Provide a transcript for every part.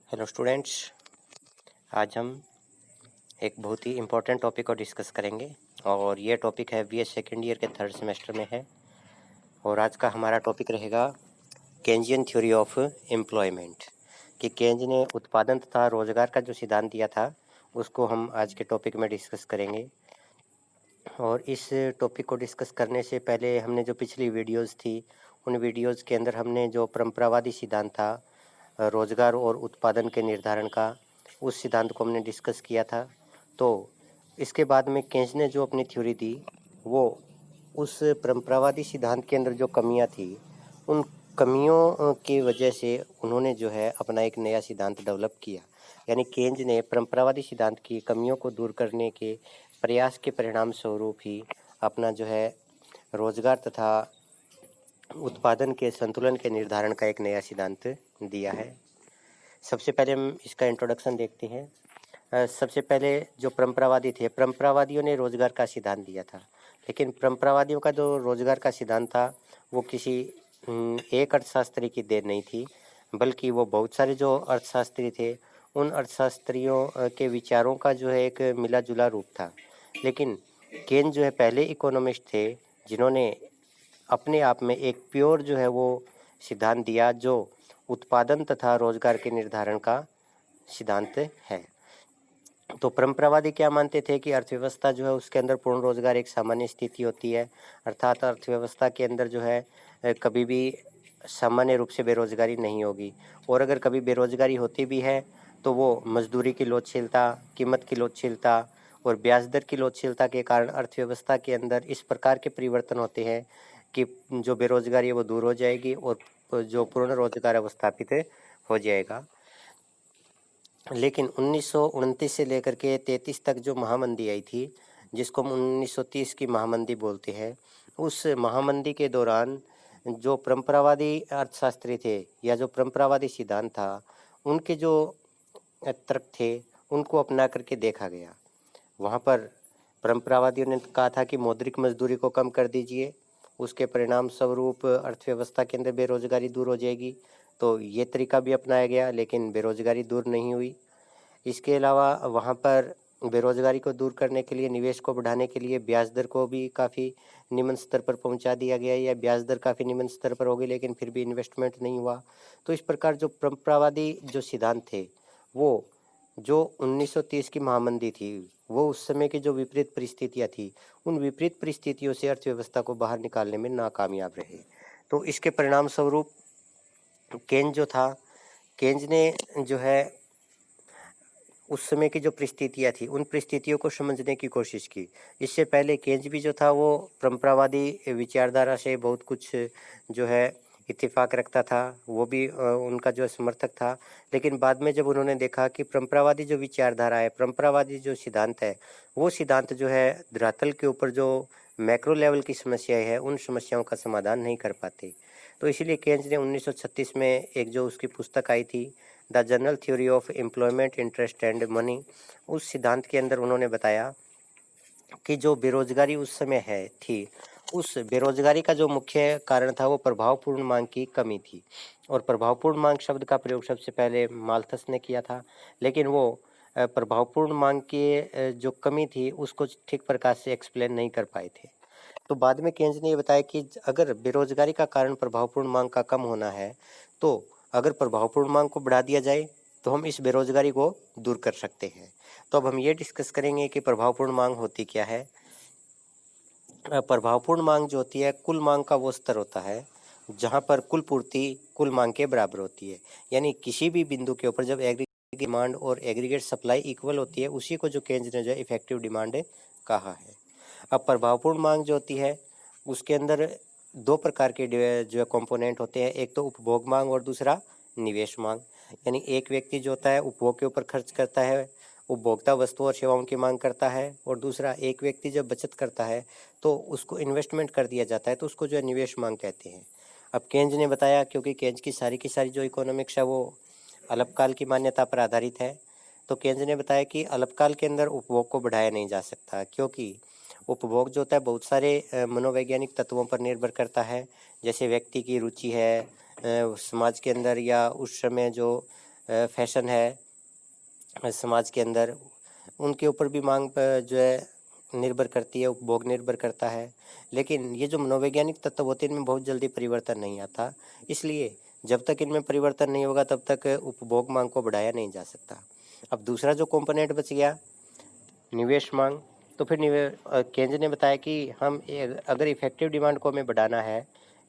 Hello students, आज हम एक बहुत ही इम्पोर्टेंट टॉपिक को डिस्कस करेंगे और ये टॉपिक है बीए सेकेंड ईयर के थर्ड सेमेस्टर में है। और आज का हमारा टॉपिक रहेगा केंजियन थ्योरी ऑफ एम्प्लॉयमेंट, कि केंज ने उत्पादन तथा रोजगार का जो सिद्धांत दिया था उसको हम आज के टॉपिक में डिस्कस करेंगे। और इस टॉपिक को डिस्कस करने से पहले हमने जो पिछली वीडियोज़ थी उन वीडियोज़ के अंदर हमने जो परंपरावादी सिद्धांत था रोजगार और उत्पादन के निर्धारण का, उस सिद्धांत को हमने डिस्कस किया था। तो इसके बाद में केंज ने जो अपनी थ्योरी दी वो उस परंपरावादी सिद्धांत के अंदर जो कमियां थी उन कमियों की वजह से उन्होंने जो है अपना एक नया सिद्धांत डेवलप किया। यानी केंज ने परंपरावादी सिद्धांत की कमियों को दूर करने के प्रयास के परिणाम स्वरूप ही अपना जो है रोजगार तथा उत्पादन के संतुलन के निर्धारण का एक नया सिद्धांत दिया है। सबसे पहले हम इसका इंट्रोडक्शन देखते हैं। सबसे पहले जो परंपरावादी थे, परंपरावादियों ने रोजगार का सिद्धांत दिया था, लेकिन परंपरावादियों का जो रोजगार का सिद्धांत था वो किसी एक अर्थशास्त्री की देन नहीं थी, बल्कि वो बहुत सारे जो अर्थशास्त्री थे उन अर्थशास्त्रियों के विचारों का जो है एक मिला जुला रूप था। लेकिन केन जो है पहले इकोनॉमिस्ट थे जिन्होंने अपने आप में एक प्योर जो है वो सिद्धांत दिया जो उत्पादन तथा रोजगार के निर्धारण का सिद्धांत है। तो परंपरावादी क्या मानते थे कि अर्थव्यवस्था जो है उसके अंदर पूर्ण रोजगार एक सामान्य स्थिति होती है, अर्थात अर्थव्यवस्था के अंदर जो है कभी भी सामान्य रूप से बेरोजगारी नहीं होगी। और अगर कभी बेरोजगारी होती भी है तो वो मजदूरी की लोचशीलता, कीमत की लोचशीलता और ब्याज दर की लोचशीलता के कारण अर्थव्यवस्था के अंदर इस प्रकार के परिवर्तन होते हैं कि जो बेरोजगारी है वो दूर हो जाएगी और जो पूर्ण रोजगार है वो स्थापित हो जाएगा। लेकिन 1929 से लेकर के 33 तक जो महामंदी आई थी, जिसको हम 1930 की महामंदी बोलते हैं, उस महामंदी के दौरान जो परंपरावादी अर्थशास्त्री थे या जो परंपरावादी सिद्धांत था उनके जो तर्क थे उनको अपना करके देखा गया। वहाँ पर परंपरावादियों ने कहा था कि मौद्रिक मजदूरी को कम कर दीजिए, उसके परिणाम स्वरूप अर्थव्यवस्था के अंदर बेरोजगारी दूर हो जाएगी। तो ये तरीका भी अपनाया गया, लेकिन बेरोजगारी दूर नहीं हुई। इसके अलावा वहाँ पर बेरोजगारी को दूर करने के लिए, निवेश को बढ़ाने के लिए ब्याज दर को भी काफ़ी निम्न स्तर पर पहुँचा दिया गया, या ब्याज दर काफ़ी निम्न स्तर पर हो गई लेकिन फिर भी इन्वेस्टमेंट नहीं हुआ। तो इस प्रकार जो परंपरावादी जो सिद्धांत थे वो जो 1930 की महामंदी थी वो उस समय की जो विपरीत परिस्थितियाँ थी उन विपरीत परिस्थितियों से अर्थव्यवस्था को बाहर निकालने में नाकामयाब रहे। तो इसके परिणाम स्वरूप केन जो था, केन्ज ने जो है उस समय की जो परिस्थितियाँ थी उन परिस्थितियों को समझने की कोशिश की। इससे पहले केन्ज भी जो था वो परंपरावादी विचारधारा से बहुत कुछ जो है इत्तेफाक रखता था, वो भी उनका जो समर्थक था। लेकिन बाद में जब उन्होंने देखा कि परंपरावादी जो विचारधारा है, परंपरावादी जो सिद्धांत है, वो सिद्धांत जो है धरातल के ऊपर जो मैक्रो लेवल की समस्याएं हैं उन समस्याओं का समाधान नहीं कर पाते। तो इसीलिए केन्ज ने 1936 में एक जो उसकी पुस्तक आई थी the general theory of employment interest and money, उस सिद्धांत के अंदर उन्होंने बताया कि जो बेरोजगारी उस समय है थी, उस बेरोजगारी का जो मुख्य कारण था वो प्रभावपूर्ण मांग की कमी थी। और प्रभावपूर्ण मांग शब्द का प्रयोग सबसे पहले माल्थस ने किया था, लेकिन वो प्रभावपूर्ण मांग की जो कमी थी उसको ठीक प्रकार से एक्सप्लेन नहीं कर पाए थे। तो बाद में केन्ज ने ये बताया कि अगर बेरोजगारी का कारण प्रभावपूर्ण मांग का कम होना है तो अगर प्रभावपूर्ण मांग को बढ़ा दिया जाए तो हम इस बेरोजगारी को दूर कर सकते हैं। तो अब हम ये डिस्कस करेंगे कि प्रभावपूर्ण मांग होती क्या है। प्रभावपूर्ण मांग जो होती है कुल मांग का वो स्तर होता है जहाँ पर कुल पूर्ति कुल मांग के बराबर होती है। यानी किसी भी बिंदु के ऊपर जब एग्रीगेट डिमांड और एग्रीगेट सप्लाई इक्वल होती है उसी को जो केन्ज ने जो इफेक्टिव डिमांड कहा है। अब प्रभावपूर्ण मांग जो होती है उसके अंदर दो प्रकार के जो है कंपोनेंट होते हैं, एक तो उपभोग मांग और दूसरा निवेश मांग। यानी एक व्यक्ति जो होता है उपभोग के ऊपर खर्च करता है, उपभोक्ता वस्तु और सेवाओं की मांग करता है, और दूसरा एक व्यक्ति जब बचत करता है तो उसको इन्वेस्टमेंट कर दिया जाता है, तो उसको जो है निवेश मांग कहते हैं। अब केन्ज ने बताया, क्योंकि केन्ज की सारी जो इकोनॉमिक्स है वो अल्पकाल की मान्यता पर आधारित है, तो केन्ज ने बताया कि अल्पकाल के अंदर उपभोग को बढ़ाया नहीं जा सकता, क्योंकि उपभोग जो होता है बहुत सारे मनोवैज्ञानिक तत्वों पर निर्भर करता है। जैसे व्यक्ति की रुचि है समाज के अंदर, या उस समय जो फैशन है समाज के अंदर, उनके ऊपर भी मांग पर जो है निर्भर करती है, उपभोग निर्भर करता है। लेकिन ये जो मनोवैज्ञानिक तत्व होते हैं इनमें बहुत जल्दी परिवर्तन नहीं आता, इसलिए जब तक इनमें परिवर्तन नहीं होगा तब तक उपभोग मांग को बढ़ाया नहीं जा सकता। अब दूसरा जो कंपोनेंट बच गया निवेश मांग, तो फिर केंद्र ने बताया कि अगर इफेक्टिव डिमांड को हमें बढ़ाना है,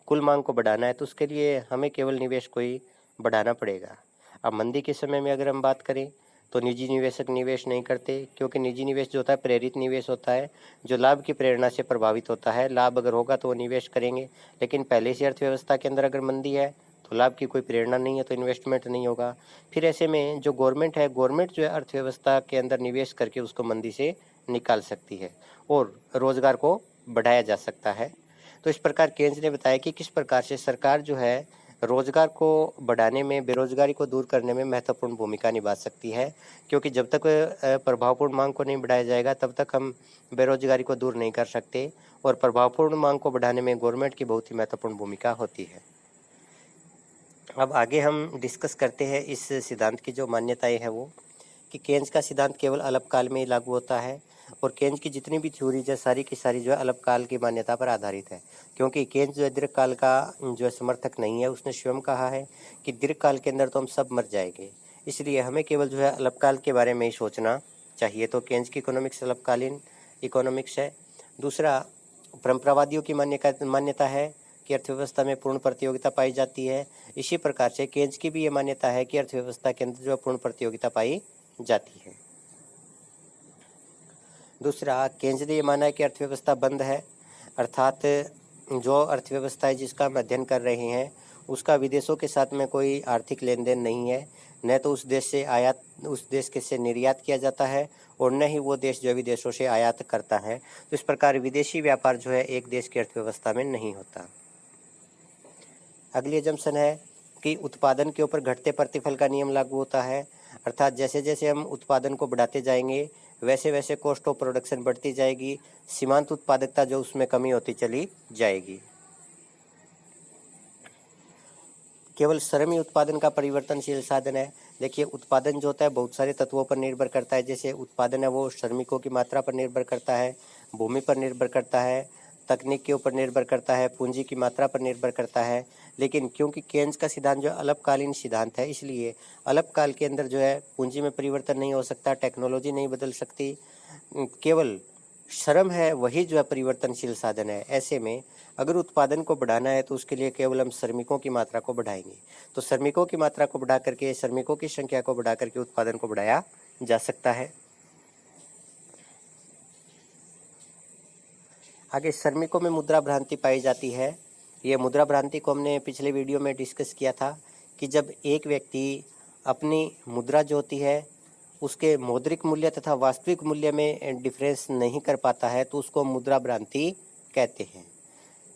कुल मांग को बढ़ाना है, तो उसके लिए हमें केवल निवेश को ही बढ़ाना पड़ेगा। अब मंदी के समय में अगर हम बात करें तो निजी निवेशक निवेश नहीं करते, क्योंकि निजी निवेश जो होता है प्रेरित निवेश होता है, जो लाभ की प्रेरणा से प्रभावित होता है। लाभ अगर होगा तो वो निवेश करेंगे, लेकिन पहले से अर्थव्यवस्था के अंदर अगर मंदी है तो लाभ की कोई प्रेरणा नहीं है तो इन्वेस्टमेंट नहीं होगा। फिर ऐसे में जो गवर्नमेंट है, गवर्नमेंट जो है अर्थव्यवस्था के अंदर निवेश करके उसको मंदी से निकाल सकती है और रोजगार को बढ़ाया जा सकता है। तो इस प्रकार केंद्र ने बताया कि किस प्रकार से सरकार जो है रोजगार को बढ़ाने में, बेरोजगारी को दूर करने में महत्वपूर्ण भूमिका निभा सकती है, क्योंकि जब तक प्रभावपूर्ण मांग को नहीं बढ़ाया जाएगा तब तक हम बेरोजगारी को दूर नहीं कर सकते, और प्रभावपूर्ण मांग को बढ़ाने में गवर्नमेंट की बहुत ही महत्वपूर्ण भूमिका होती है। अब आगे हम डिस्कस करते हैं इस सिद्धांत की जो मान्यताएं हैं वो, कि केन्स का सिद्धांत केवल अल्पकाल में ही लागू होता है, और केन्स की जितनी भी थ्योरीज है सारी की सारी जो है अल्पकाल की मान्यता पर आधारित है, क्योंकि केन्स जो है दीर्घकाल का जो है समर्थक नहीं है। उसने स्वयं कहा है कि दीर्घकाल के अंदर तो हम सब मर जाएंगे, इसलिए हमें केवल जो है अल्पकाल के बारे में ही सोचना चाहिए। तो केन्स की इकोनॉमिक्स अल्पकालीन इकोनॉमिक्स है। दूसरा, परंपरावादियों की मान्यता है कि अर्थव्यवस्था में पूर्ण प्रतियोगिता पाई जाती है। इसी प्रकार से केन्स की भी ये मान्यता है कि अर्थव्यवस्था के अंदर जो पूर्ण प्रतियोगिता पाई जाती है। दूसरा, केंद्र ने ये माना है कि अर्थव्यवस्था बंद है, अर्थात जो अर्थव्यवस्था है जिसका हम अध्ययन कर रहे हैं उसका विदेशों के साथ में कोई आर्थिक लेन देन नहीं है, न तो उस देश से आयात, उस देश के से निर्यात किया जाता है, और न ही वो देश जो विदेशों से आयात करता है। तो इस प्रकार विदेशी व्यापार जो है एक देश की अर्थव्यवस्था में नहीं होता। अगली अजम्पशन है कि उत्पादन के ऊपर घटते प्रतिफल का नियम लागू होता है, अर्थात जैसे जैसे हम उत्पादन को बढ़ाते जाएंगे वैसे वैसे कॉस्ट ऑफ प्रोडक्शन बढ़ती जाएगी, सीमांत उत्पादकता जो उसमें कमी होती चली जाएगी। केवल श्रम ही उत्पादन का परिवर्तनशील साधन है। देखिए, उत्पादन जो होता है बहुत सारे तत्वों पर निर्भर करता है। जैसे उत्पादन है वो श्रमिकों की मात्रा पर निर्भर करता है, भूमि पर निर्भर करता है, तकनीक के ऊपर निर्भर करता है, पूंजी की मात्रा पर निर्भर करता है। लेकिन क्योंकि केन्स का सिद्धांत जो अल्पकालीन सिद्धांत है, इसलिए अल्पकाल के अंदर जो है पूंजी में परिवर्तन नहीं हो सकता, टेक्नोलॉजी नहीं बदल सकती, केवल श्रम है वही जो है परिवर्तनशील साधन है। ऐसे में अगर उत्पादन को बढ़ाना है तो उसके लिए केवल हम श्रमिकों की मात्रा को बढ़ाएंगे। तो श्रमिकों की मात्रा को बढ़ा करके, श्रमिकों की संख्या को बढ़ा करके उत्पादन को बढ़ाया जा सकता है। आगे, श्रमिकों में मुद्रा भ्रांति पाई जाती है। ये मुद्रा भ्रांति को हमने पिछले वीडियो में डिस्कस किया था कि जब एक व्यक्ति अपनी मुद्रा जो होती है उसके मौद्रिक मूल्य तथा वास्तविक मूल्य में डिफरेंस नहीं कर पाता है तो उसको मुद्रा भ्रांति कहते हैं।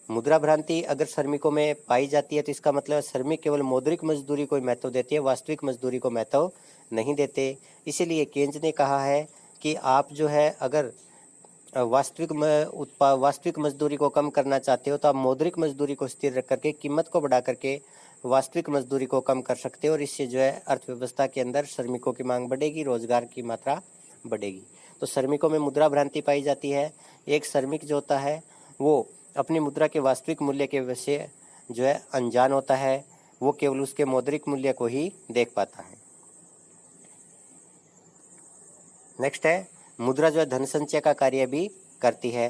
मुद्रा भ्रांति अगर श्रमिकों में पाई जाती है तो इसका मतलब श्रमिक केवल मौद्रिक मजदूरी को महत्व देते हैं, वास्तविक मजदूरी को महत्व नहीं देते। इसीलिए केंद्र ने कहा है कि आप जो है अगर वास्तविक मजदूरी को कम करना चाहते हो तो आप मौद्रिक मजदूरी को स्थिर रख करके, कीमत को बढ़ा करके वास्तविक मजदूरी को कम कर सकते हो, और इससे जो है अर्थव्यवस्था के अंदर श्रमिकों की मांग बढ़ेगी, रोजगार की मात्रा बढ़ेगी। तो श्रमिकों में मुद्रा भ्रांति पाई जाती है। एक श्रमिक जो होता है वो अपनी मुद्रा के वास्तविक मूल्य के वजह से जो है अनजान होता है, वो केवल उसके मौद्रिक मूल्य को ही देख पाता है। नेक्स्ट है, मुद्रा जो है धन संचय का कार्य भी करती है।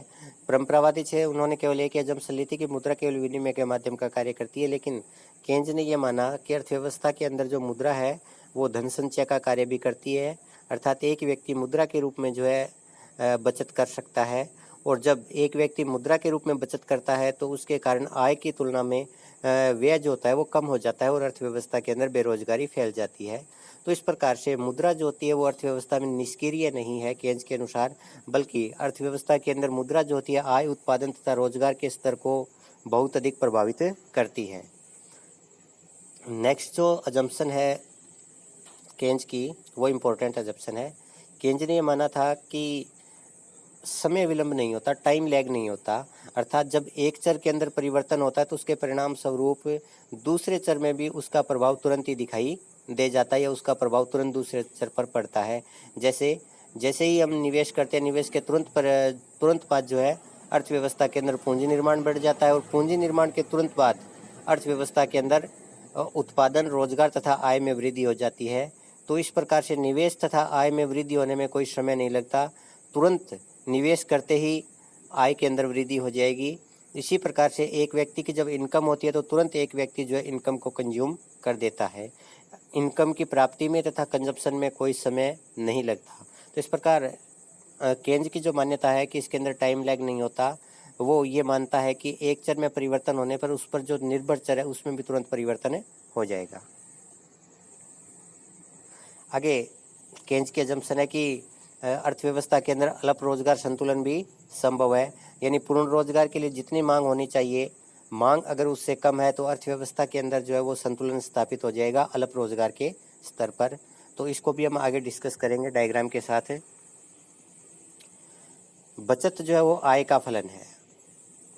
परंपरावादी थे, उन्होंने केवल एक अजम्पशन ली थी कि मुद्रा केवल विनिमय के माध्यम का कार्य करती है, लेकिन केन्ज ने यह माना कि अर्थव्यवस्था के अंदर जो मुद्रा है वो धन संचय का कार्य भी करती है, अर्थात एक व्यक्ति मुद्रा के रूप में जो है बचत कर सकता है, और जब एक व्यक्ति मुद्रा के रूप में बचत करता है तो उसके कारण आय की तुलना में व्यय जो होता है वो कम हो जाता है और अर्थव्यवस्था के अंदर बेरोजगारी फैल जाती है। तो इस प्रकार से मुद्रा जो होती है वो अर्थव्यवस्था में निष्क्रिय नहीं है केन्ज के अनुसार, बल्कि अर्थव्यवस्था के अंदर मुद्रा जो होती है आय, उत्पादन तथा रोजगार के स्तर को बहुत अधिक प्रभावित करती है। नेक्स्ट जो अजम्पशन है केन्ज की वो इम्पोर्टेंट अजम्पशन है। केन्ज ने माना था कि समय विलंब नहीं होता, टाइम लैग नहीं होता, अर्थात जब एक चर के अंदर परिवर्तन होता है तो उसके परिणाम स्वरूप दूसरे चर में भी उसका प्रभाव तुरंत ही दिखाई दे जाता है या उसका प्रभाव तुरंत दूसरे स्तर पर पड़ता है। जैसे ही हम निवेश करते हैं, निवेश के तुरंत बाद जो है अर्थव्यवस्था के अंदर पूंजी निर्माण बढ़ जाता है और पूंजी निर्माण के तुरंत बाद अर्थव्यवस्था के अंदर उत्पादन, रोजगार तथा आय में वृद्धि हो जाती है। तो इस प्रकार से निवेश तथा आय में वृद्धि होने में कोई समय नहीं लगता, तुरंत निवेश करते ही आय के अंदर वृद्धि हो जाएगी। इसी प्रकार से एक व्यक्ति की जब इनकम होती है तो तुरंत एक व्यक्ति जो है इनकम को कंज्यूम कर देता है। इनकम की प्राप्ति में तथा कंजप्शन में कोई समय नहीं लगता। तो इस प्रकार केन्ज की जो मान्यता है कि इसके अंदर टाइम लैग नहीं होता, वो ये मानता है कि एक चर में परिवर्तन होने पर उस पर जो निर्भर चर है उसमें भी तुरंत परिवर्तन हो जाएगा। आगे केन्ज की अजम्पशन है कि अर्थव्यवस्था के अंदर अल्प रोजगार संतुलन भी संभव है, यानी पूर्ण रोजगार के लिए जितनी मांग होनी चाहिए, मांग अगर उससे कम है तो अर्थव्यवस्था के अंदर जो है वो संतुलन स्थापित हो जाएगा अल्प रोजगार के स्तर पर। तो इसको भी हम आगे डिस्कस करेंगे डायग्राम के साथ। बचत जो है वो आय का फलन है।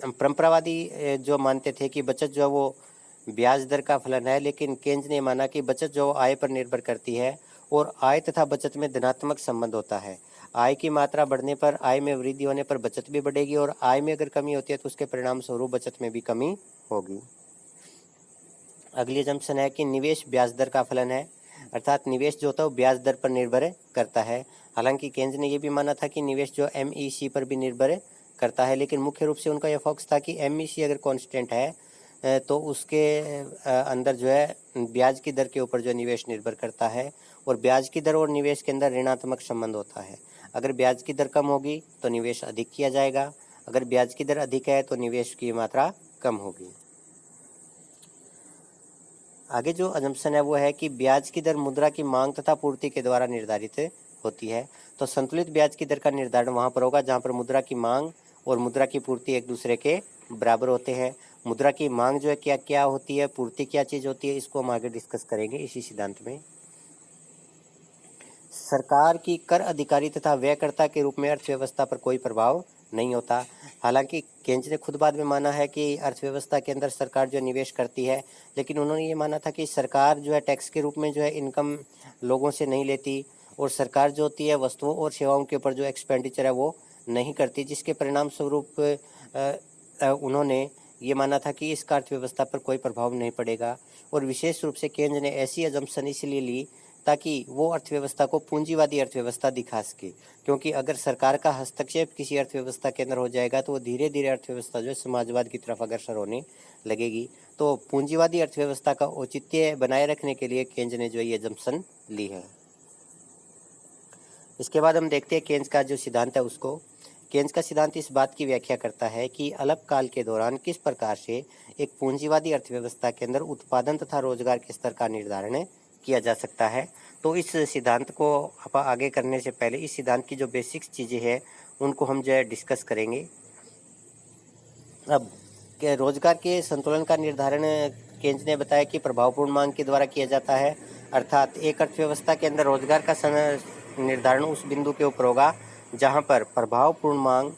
हम परंपरावादी जो मानते थे कि बचत जो है वो ब्याज दर का फलन है, लेकिन केन्ज ने माना कि बचत जो आय पर निर्भर करती है और आय तथा बचत में धनात्मक संबंध होता है। आय की मात्रा बढ़ने पर, आय में वृद्धि होने पर बचत भी बढ़ेगी और आय में अगर कमी होती है तो उसके परिणाम स्वरूप बचत में भी कमी होगी। अगली असम्पशन है कि निवेश ब्याज दर का फलन है, अर्थात निवेश जो होता है वो ब्याज दर पर निर्भर करता है। हालांकि केन्ज ने यह भी माना था कि निवेश जो MEC पर भी निर्भर करता है, लेकिन मुख्य रूप से उनका यह फोकस था कि MEC अगर कांस्टेंट है तो उसके अंदर जो है ब्याज की दर के ऊपर जो निवेश निर्भर करता है और ब्याज की दर और निवेश के अंदर ऋणात्मक संबंध होता है। अगर ब्याज की दर कम होगी तो निवेश अधिक किया जाएगा, अगर ब्याज की दर अधिक है तो निवेश की मात्रा कम होगी। आगे जो अजम्पशन है वो है कि ब्याज की दर मुद्रा की मांग तथा पूर्ति के द्वारा निर्धारित होती है। तो संतुलित ब्याज की दर का निर्धारण वहाँ पर होगा जहाँ पर मुद्रा की मांग और मुद्रा की पूर्ति एक दूसरे के बराबर होते हैं। मुद्रा की मांग जो है क्या क्या होती है, पूर्ति क्या चीज़ होती है, इसको हम आगे डिस्कस करेंगे इसी सिद्धांत में। सरकार की कर अधिकारी तथा व्ययकर्ता के रूप में अर्थव्यवस्था पर कोई प्रभाव नहीं होता। हालांकि केन्ज ने खुद बाद में माना है कि अर्थव्यवस्था के अंदर सरकार जो निवेश करती है, लेकिन उन्होंने ये माना था कि सरकार जो है टैक्स के रूप में जो है इनकम लोगों से नहीं लेती और सरकार जो होती है वस्तुओं और सेवाओं के ऊपर जो एक्सपेंडिचर है वो नहीं करती, जिसके परिणाम स्वरूप उन्होंने ये माना था कि इसका अर्थव्यवस्था पर कोई प्रभाव नहीं पड़ेगा। और विशेष रूप से केन्ज ने ऐसी अजम्पशन इसलिए ली ताकि वो अर्थव्यवस्था को पूंजीवादी अर्थव्यवस्था दिखा सके, क्योंकि अगर सरकार का हस्तक्षेप किसी अर्थव्यवस्था के अंदर हो जाएगा तो वो धीरे धीरे अर्थव्यवस्था जो है समाजवाद की तरफ अग्रसर होने लगेगी। तो पूंजीवादी अर्थव्यवस्था का औचित्य बनाए रखने के लिए केन्ज ने जो ये अजम्पशन ली है। इसके बाद हम देखते हैं केन्ज का जो सिद्धांत है उसको। केन्ज का सिद्धांत इस बात की व्याख्या करता है कि अल्पकाल के दौरान किस प्रकार से एक पूंजीवादी अर्थव्यवस्था के अंदर उत्पादन तथा रोजगार के स्तर का निर्धारण किया जा सकता है। तो इस सिद्धांत को आप आगे करने से पहले इस सिद्धांत की जो बेसिक्स चीज़ें हैं उनको हम जो है डिस्कस करेंगे। अब रोजगार के संतुलन का निर्धारण केन्ज ने बताया कि प्रभावपूर्ण मांग के द्वारा किया जाता है, अर्थात एक अर्थव्यवस्था के अंदर रोजगार का निर्धारण उस बिंदु के ऊपर होगा जहां पर प्रभावपूर्ण मांग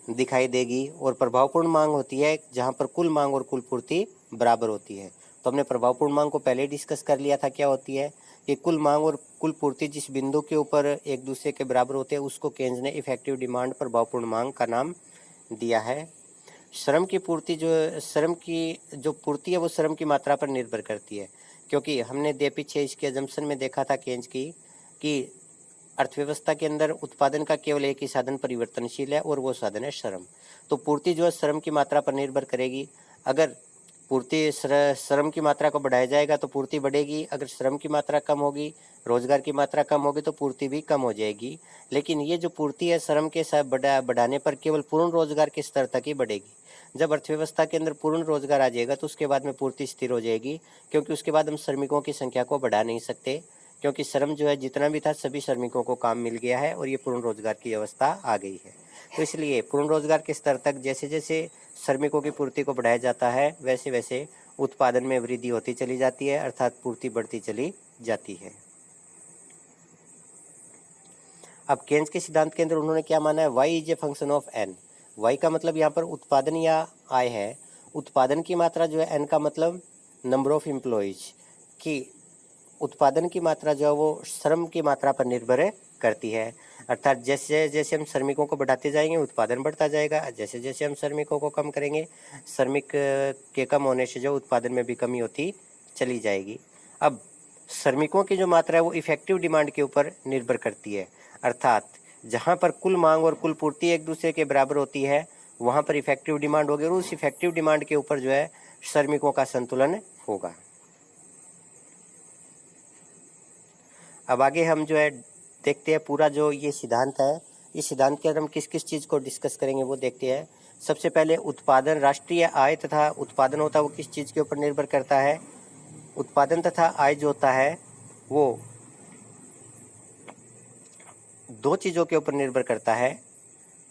दिखाई देगी, और प्रभावपूर्ण मांग होती है जहां पर कुल मांग और कुल पूर्ति बराबर होती है। तो हमने प्रभावपूर्ण मांग को पहले डिस्कस कर लिया था, क्या होती है कि कुल मांग और कुल पूर्ति जिस बिंदु के ऊपर एक दूसरे के बराबर होते हैं उसको केन्ज ने इफेक्टिव डिमांड प्रभावपूर्ण मांग का नाम दिया है। श्रम की पूर्ति जो पूर्ति है वो श्रम की मात्रा पर निर्भर करती है, क्योंकि हमने पीछे इसके अजम्पशन में देखा था केन्ज की कि अर्थव्यवस्था के अंदर उत्पादन का केवल एक ही साधन परिवर्तनशील है और वो साधन है श्रम। तो पूर्ति जो है श्रम की मात्रा पर निर्भर करेगी। अगर पूर्ति श्रम की मात्रा को बढ़ाया जाएगा तो पूर्ति बढ़ेगी, अगर श्रम की मात्रा कम होगी, रोजगार की मात्रा कम होगी तो पूर्ति भी कम हो जाएगी। लेकिन ये जो पूर्ति है श्रम के साथ बढ़ाने पर केवल पूर्ण रोजगार के स्तर तक ही बढ़ेगी। जब अर्थव्यवस्था के अंदर पूर्ण रोजगार आ जाएगा तो उसके बाद में पूर्ति स्थिर हो जाएगी, क्योंकि उसके बाद हम श्रमिकों की संख्या को बढ़ा नहीं सकते, क्योंकि श्रम जो है जितना भी था सभी श्रमिकों को काम मिल गया है और ये पूर्ण रोजगार की व्यवस्था आ गई है। तो इसलिए पूर्ण रोजगार के स्तर तक जैसे जैसे श्रमिकों की पूर्ति को बढ़ाया जाता है वैसे वैसे उत्पादन में वृद्धि होती चली जाती है, अर्थात पूर्ति बढ़ती चली जाती है। अब केन्ज के सिद्धांत के अंदर उन्होंने क्या माना है, Y is a function of N. Y का मतलब यहाँ पर उत्पादन या आय है, उत्पादन की मात्रा जो है, एन का मतलब नंबर ऑफ एम्प्लॉयज, कि उत्पादन की मात्रा जो है वो श्रम की मात्रा पर निर्भर करती है। अर्थात जैसे जैसे हम श्रमिकों को बढ़ाते जाएंगे उत्पादन बढ़ता जाएगा, जैसे जैसे हम श्रमिकों को कम करेंगे श्रमिक के कम होने से जो उत्पादन में भी कमी होती चली जाएगी। अब श्रमिकों की जो मात्रा है वो इफेक्टिव डिमांड के ऊपर निर्भर करती है। अर्थात जहाँ पर कुल मांग और कुल पूर्ति एक दूसरे के बराबर होती है वहाँ पर इफेक्टिव डिमांड होगी और उस इफेक्टिव डिमांड के ऊपर जो है श्रमिकों का संतुलन होगा। अब आगे हम जो है देखते हैं पूरा जो ये सिद्धांत है, इस सिद्धांत के अंदर हम किस किस चीज़ को डिस्कस करेंगे वो देखते हैं। सबसे पहले उत्पादन, राष्ट्रीय आय तथा उत्पादन होता है वो किस चीज़ के ऊपर निर्भर करता है। उत्पादन तथा आय जो होता है वो दो चीज़ों के ऊपर निर्भर करता है,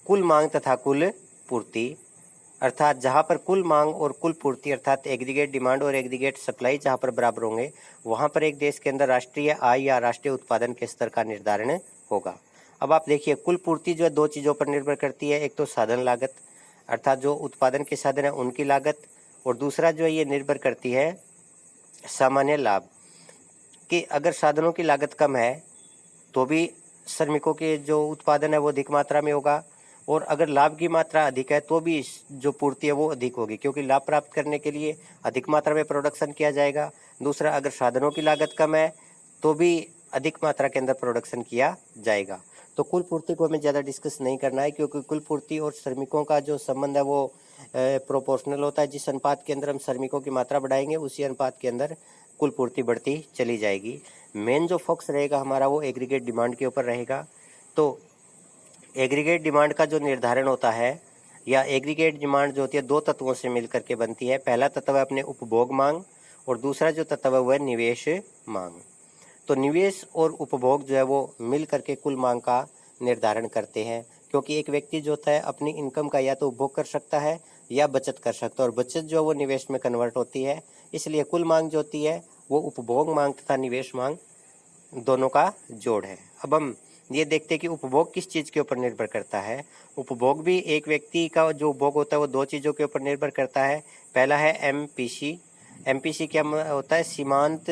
कुल मांग तथा कुल पूर्ति। अर्थात जहाँ पर कुल मांग और कुल पूर्ति अर्थात एग्रीगेट डिमांड और एग्रीगेट सप्लाई जहाँ पर बराबर होंगे वहाँ पर एक देश के अंदर राष्ट्रीय आय या राष्ट्रीय उत्पादन के स्तर का निर्धारण होगा। अब आप देखिए कुल पूर्ति जो है दो चीज़ों पर निर्भर करती है, एक तो साधन लागत अर्थात जो उत्पादन के साधन है उनकी लागत, और दूसरा जो है ये निर्भर करती है सामान्य लाभ कि अगर साधनों की लागत कम है तो भी श्रमिकों के जो उत्पादन है वो अधिक मात्रा में होगा, और अगर लाभ की मात्रा अधिक है तो भी जो पूर्ति है वो अधिक होगी क्योंकि लाभ प्राप्त करने के लिए अधिक मात्रा में प्रोडक्शन किया जाएगा। दूसरा, अगर साधनों की लागत कम है तो भी अधिक मात्रा के अंदर प्रोडक्शन किया जाएगा। तो कुल पूर्ति को हमें ज़्यादा डिस्कस नहीं करना है क्योंकि कुल पूर्ति और श्रमिकों का जो संबंध है वो प्रोपोर्शनल होता है। जिस अनुपात के अंदर हम श्रमिकों की मात्रा बढ़ाएंगे उसी अनुपात के अंदर कुल पूर्ति बढ़ती चली जाएगी। मेन जो फोकस रहेगा हमारा वो एग्रीगेट डिमांड के ऊपर रहेगा। तो एग्रीगेट डिमांड का जो निर्धारण होता है या एग्रीगेट डिमांड जो होती है दो तत्वों से मिलकर के बनती है। पहला तत्व है अपने उपभोग मांग और दूसरा जो तत्व है वह है निवेश मांग। तो निवेश और उपभोग जो है वो मिल करके कुल मांग का निर्धारण करते हैं क्योंकि एक व्यक्ति जो होता है अपनी इनकम का या तो उपभोग कर सकता है या बचत कर सकता है और बचत जो है वो निवेश में कन्वर्ट होती है। इसलिए कुल मांग जो होती है वो उपभोग मांग तथा निवेश मांग दोनों का जोड़ है। अब हम ये देखते हैं कि उपभोग किस चीज़ के ऊपर निर्भर करता है। उपभोग भी एक व्यक्ति का जो उपभोग होता है वो दो चीज़ों के ऊपर निर्भर करता है। पहला है एमपीसी। एमपीसी क्या होता है? सीमांत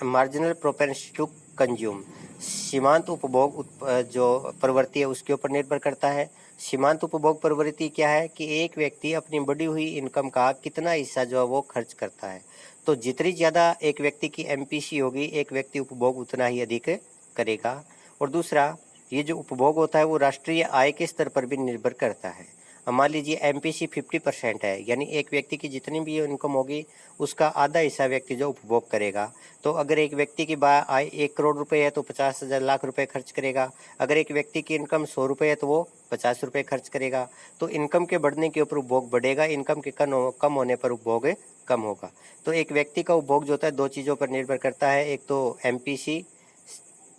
मार्जिनल प्रोपेंसिटी टू कंज्यूम। सीमांत उपभोग जो प्रवृत्ति है उसके ऊपर निर्भर करता है। सीमांत उपभोग प्रवृत्ति क्या है कि एक व्यक्ति अपनी बढ़ी हुई इनकम का कितना हिस्सा जो है वो खर्च करता है। तो जितनी ज़्यादा एक व्यक्ति की एमपीसी होगी एक व्यक्ति उपभोग उतना ही अधिक करेगा। और दूसरा, ये जो उपभोग होता है वो राष्ट्रीय आय के स्तर पर भी निर्भर करता है। मान लीजिए एमपीसी 50% है यानी एक व्यक्ति की जितनी भी इनकम होगी उसका आधा हिस्सा व्यक्ति जो उपभोग करेगा। तो अगर एक व्यक्ति की आय 1 करोड़ रुपए है तो 50,000 लाख रुपए खर्च करेगा। अगर एक व्यक्ति की इनकम 100 रुपये है तो वो 50 रुपये खर्च करेगा। तो इनकम के बढ़ने के ऊपर उपभोग बढ़ेगा, इनकम के कम होने पर उपभोग कम होगा। तो एक व्यक्ति का उपभोग जो होता है दो चीज़ों पर निर्भर करता है, एक तो एमपीसी,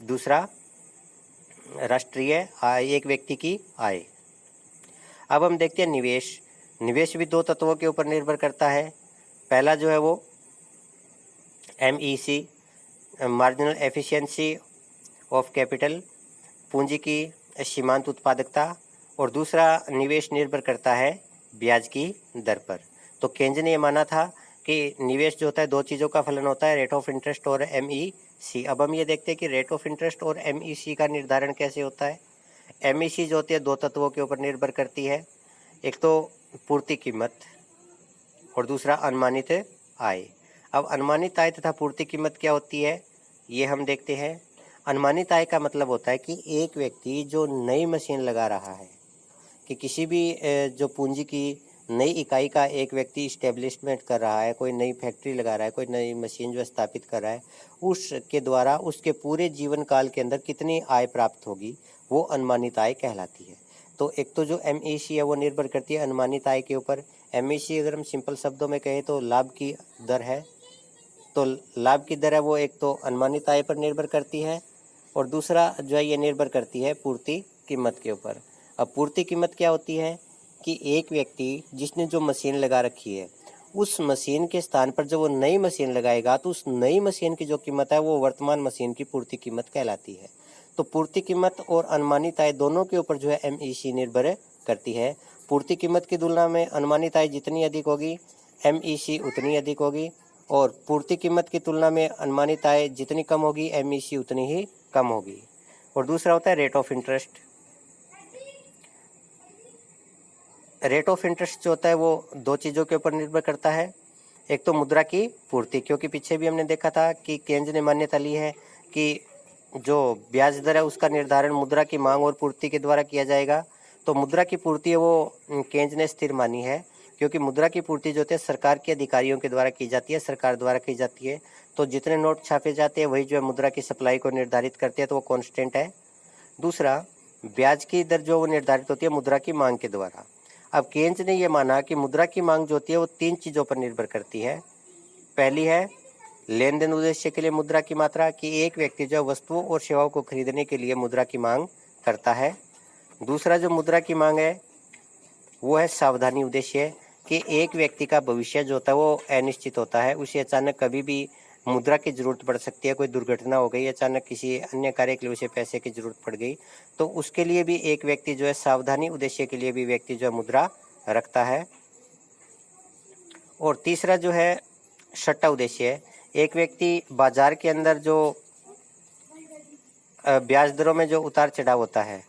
दूसरा राष्ट्रीय आय, एक व्यक्ति की आय। अब हम देखते हैं निवेश। निवेश भी दो तत्वों के ऊपर निर्भर करता है। पहला जो है वो MEC, marginal efficiency of capital, पूंजी की सीमांत उत्पादकता, और दूसरा निवेश निर्भर करता है ब्याज की दर पर। तो केंज ने ये माना था कि निवेश जो होता है दो चीज़ों का फलन होता है, रेट ऑफ इंटरेस्ट और MEC। अब हम ये देखते हैं कि रेट ऑफ इंटरेस्ट और MEC का निर्धारण कैसे होता है। MEC जो होती है दो तत्वों के ऊपर निर्भर करती है, एक तो पूर्ति कीमत और दूसरा अनुमानित आय। अब अनुमानित आय तथा पूर्ति कीमत क्या होती है ये हम देखते हैं। अनुमानित आय का मतलब होता है कि एक व्यक्ति जो नई मशीन लगा रहा है कि किसी भी जो पूंजी की नई इकाई का एक व्यक्ति इस्टेब्लिशमेंट कर रहा है, कोई नई फैक्ट्री लगा रहा है, कोई नई मशीन जो स्थापित कर रहा है, उसके द्वारा उसके पूरे जीवन काल के अंदर कितनी आय प्राप्त होगी वो अनुमानित आय कहलाती है। तो एक तो जो MEC है वो निर्भर करती है अनुमानित आय के ऊपर। MEC अगर हम सिंपल शब्दों में कहें तो लाभ की दर है। तो लाभ की दर है वो एक तो अनुमानित आय पर निर्भर करती है और दूसरा जो है ये निर्भर करती है पूर्ति कीमत के ऊपर। अब पूर्ति कीमत क्या होती है कि एक व्यक्ति जिसने जो मशीन लगा रखी है उस मशीन के स्थान पर जब वो नई मशीन लगाएगा तो उस नई मशीन की जो कीमत है वो वर्तमान मशीन की पूर्ति कीमत कहलाती है। तो पूर्ति कीमत और अनुमानित आय दोनों के ऊपर जो है MEC निर्भर करती है। पूर्ति कीमत की तुलना में अनुमानित आय जितनी अधिक होगी MEC उतनी अधिक होगी, और पूर्ति कीमत की तुलना में अनुमानित आय जितनी कम होगी MEC उतनी ही कम होगी। और दूसरा होता है rate of interest. Rate of interest जो होता है वो दो चीज़ों के ऊपर निर्भर करता है। एक तो मुद्रा की पूर्ति, क्योंकि पीछे भी हमने देखा था कि केंद्र ने मान्यता ली है कि जो ब्याज दर है उसका निर्धारण मुद्रा की मांग और पूर्ति के द्वारा किया जाएगा। तो मुद्रा की पूर्ति है वो केंद्र ने स्थिर मानी है, क्योंकि मुद्रा की पूर्ति जो होती है सरकार के अधिकारियों के द्वारा की जाती है, सरकार द्वारा की जाती है। तो जितने नोट छापे जाते हैं वही जो है मुद्रा की सप्लाई को निर्धारित करते हैं, तो वो कॉन्स्टेंट है। दूसरा, ब्याज की दर जो वो निर्धारित होती है मुद्रा की मांग के द्वारा। अब केंद्र ने ये माना कि मुद्रा की मांग जो होती है वो तीन चीज़ों पर निर्भर करती है। पहली है लेन देन उद्देश्य के लिए मुद्रा की मात्रा, कि एक व्यक्ति जो वस्तुओं और सेवाओं को खरीदने के लिए मुद्रा की मांग करता है। दूसरा जो मुद्रा की मांग है वो है सावधानी उद्देश्य, कि एक व्यक्ति का भविष्य जो होता है वो अनिश्चित होता है, उसे अचानक कभी भी मुद्रा की जरूरत पड़ सकती है, कोई दुर्घटना हो गई, अचानक किसी अन्य कार्य के लिए उसे पैसे की जरूरत पड़ गई, तो उसके लिए भी एक व्यक्ति जो है सावधानी उद्देश्य के लिए भी व्यक्ति जो है मुद्रा रखता है। और तीसरा जो है सट्टा उद्देश्य है, एक व्यक्ति बाजार के अंदर जो ब्याज दरों में जो उतार चढ़ाव होता है,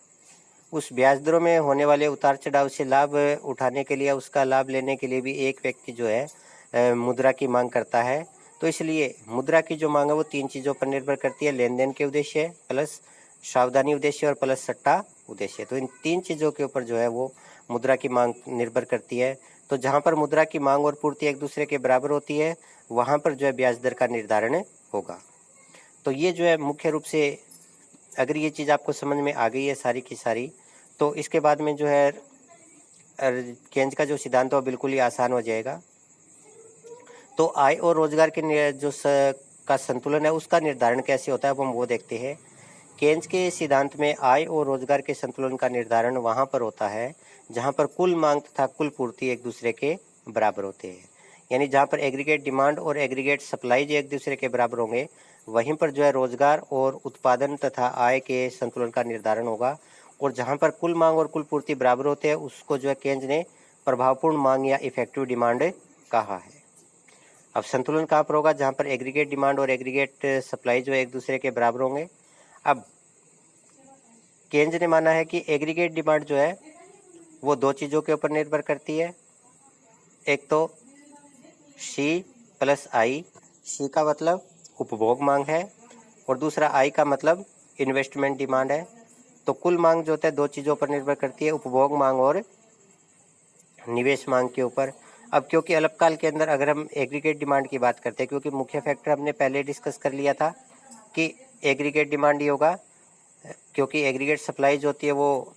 उस ब्याज दरों में होने वाले उतार चढ़ाव से लाभ उठाने के लिए, उसका लाभ लेने के लिए भी एक व्यक्ति जो है मुद्रा की मांग करता है। तो इसलिए मुद्रा की जो मांग है वो तीन चीज़ों पर निर्भर करती है, लेन देन के उद्देश्य प्लस सावधानी उद्देश्य और प्लस सट्टा उद्देश्य। तो इन तीन चीज़ों के ऊपर जो है वो मुद्रा की मांग निर्भर करती है। तो जहाँ पर मुद्रा की मांग और पूर्ति एक दूसरे के बराबर होती है वहाँ पर जो है ब्याज दर का निर्धारण होगा। तो ये जो है मुख्य रूप से, अगर ये चीज़ आपको समझ में आ गई है सारी की सारी, तो इसके बाद में जो है केंद्र का जो सिद्धांत है वो बिल्कुल ही आसान हो जाएगा। तो आय और रोजगार के जो का संतुलन है उसका निर्धारण कैसे होता है अब हम वो देखते हैं। केंद्र के सिद्धांत में आय और रोजगार के संतुलन का निर्धारण वहाँ पर होता है जहाँ पर कुल मांग तथा कुल पूर्ति एक दूसरे के बराबर होते हैं। यानी जहाँ पर एग्रीगेट डिमांड और एग्रीगेट सप्लाई जो एक दूसरे के बराबर होंगे वहीं पर जो है रोजगार और उत्पादन तथा आय के संतुलन का निर्धारण होगा। और जहाँ पर कुल मांग और कुल पूर्ति बराबर होते हैं उसको जो है केंद्र ने प्रभावपूर्ण मांग या इफेक्टिव डिमांड कहा है। अब संतुलन कहाँ पर होगा? जहाँ पर एग्रीगेट डिमांड और एग्रीगेट सप्लाई जो है एक दूसरे के बराबर होंगे। अब केंद्र ने माना है कि एग्रीगेट डिमांड जो है वो दो चीज़ों के ऊपर निर्भर करती है, एक तो सी प्लस आई। सी का मतलब उपभोग मांग है और दूसरा आई का मतलब इन्वेस्टमेंट डिमांड है। तो कुल मांग जो होता है दो चीज़ों पर निर्भर करती है, उपभोग मांग और निवेश मांग के ऊपर। अब क्योंकि अल्पकाल के अंदर अगर हम एग्रीगेट डिमांड की बात करते हैं, क्योंकि मुख्य फैक्टर हमने पहले डिस्कस कर लिया था कि एग्रीगेट डिमांड ही होगा, क्योंकि एग्रीगेट सप्लाई जो होती है वो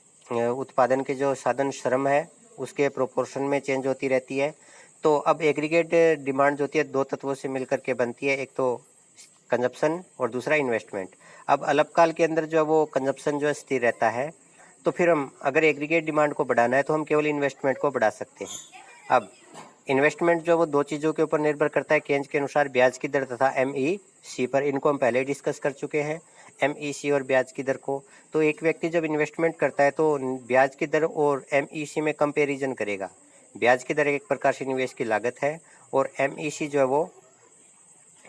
उत्पादन के जो साधन श्रम है उसके प्रोपोर्शन में चेंज होती रहती है। तो अब एग्रीगेट डिमांड जो होती है दो तत्वों से मिलकर के बनती है, एक तो कंजप्शन और दूसरा इन्वेस्टमेंट। अब अल्पकाल के अंदर जो है वो कंजप्शन जो है स्थिर रहता है, तो फिर हम अगर एग्रीगेट डिमांड को बढ़ाना है तो हम केवल इन्वेस्टमेंट को बढ़ा सकते हैं। अब इन्वेस्टमेंट जो वो दो चीज़ों के ऊपर निर्भर करता है केंद्र के अनुसार, ब्याज की दर तथा MEC पर। इनको हम पहले डिस्कस कर चुके हैं, MEC और ब्याज की दर को। तो एक व्यक्ति जब इन्वेस्टमेंट करता है तो ब्याज की दर और MEC में कंपेरिजन करेगा। ब्याज की दर एक प्रकार से निवेश की लागत है और MEC जो है वो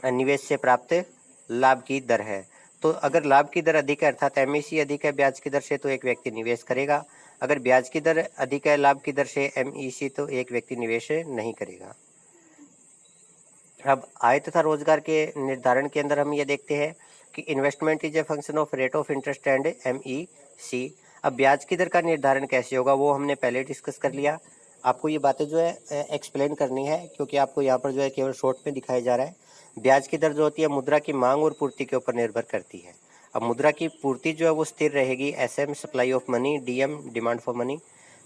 निवेश से प्राप्त लाभ की दर है। तो अगर लाभ की दर अधिक है अर्थात MEC अधिक है ब्याज की दर से तो एक व्यक्ति निवेश करेगा, अगर ब्याज की दर अधिक है लाभ की दर से MEC तो एक व्यक्ति निवेश नहीं करेगा। अब आय तथा रोजगार के निर्धारण के अंदर हम ये देखते हैं कि investment is a function of rate of interest and MEC। अब ब्याज की दर का निर्धारण कैसे होगा वो हमने पहले डिस्कस कर लिया। आपको ये बातें जो है एक्सप्लेन करनी है, क्योंकि आपको यहाँ पर जो है केवल शॉर्ट में दिखाया जा रहा है। ब्याज की दर जो होती है मुद्रा की मांग और पूर्ति के ऊपर निर्भर करती है। अब मुद्रा की पूर्ति जो है वो स्थिर रहेगी, SM supply of money, DM demand for money.